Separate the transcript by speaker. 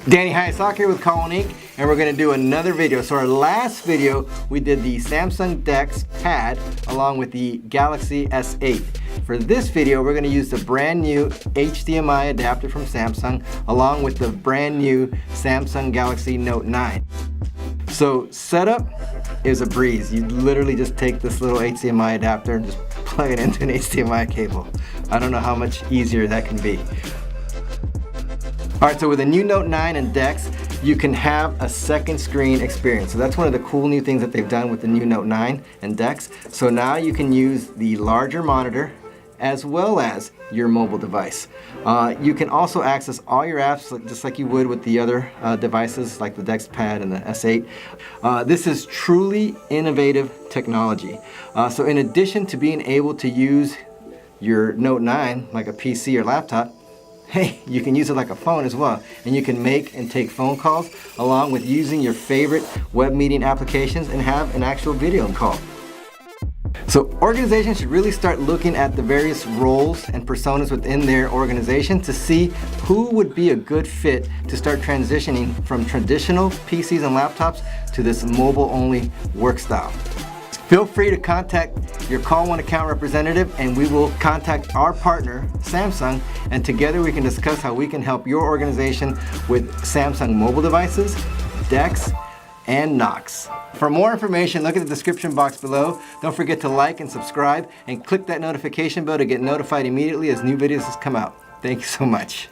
Speaker 1: Danny, hi, Sock here with Colin Inc. and we're going to do another video. So our last video, we did the Samsung DeX pad along with the Galaxy S8. For this video, we're going to use the brand new HDMI adapter from Samsung along with the brand new Samsung Galaxy Note 9. So setup is a breeze. You literally just take this little HDMI adapter and just plug it into an HDMI cable. I don't know how much easier that can be. Alright, so with the new Note 9 and DeX, you can have a second screen experience. So that's one of the cool new things that they've done with the new Note 9 and DeX. So now you can use the larger monitor as well as your mobile device. You can also access all your apps just like you would with the other devices like the DeX pad and the S8. This is truly innovative technology. So in addition to being able to use your Note 9 like a PC or laptop, hey, you can use it like a phone as well, and you can make and take phone calls along with using your favorite web meeting applications and have an actual video call. So organizations should really start looking at the various roles and personas within their organization to see who would be a good fit to start transitioning from traditional PCs and laptops to this mobile-only work style. Feel free to contact your Call One account representative and we will contact our partner, Samsung, and together we can discuss how we can help your organization with Samsung mobile devices, DeX, and Knox. For more information, look at the description box below. Don't forget to like and subscribe and click that notification bell to get notified immediately as new videos come out. Thank you so much.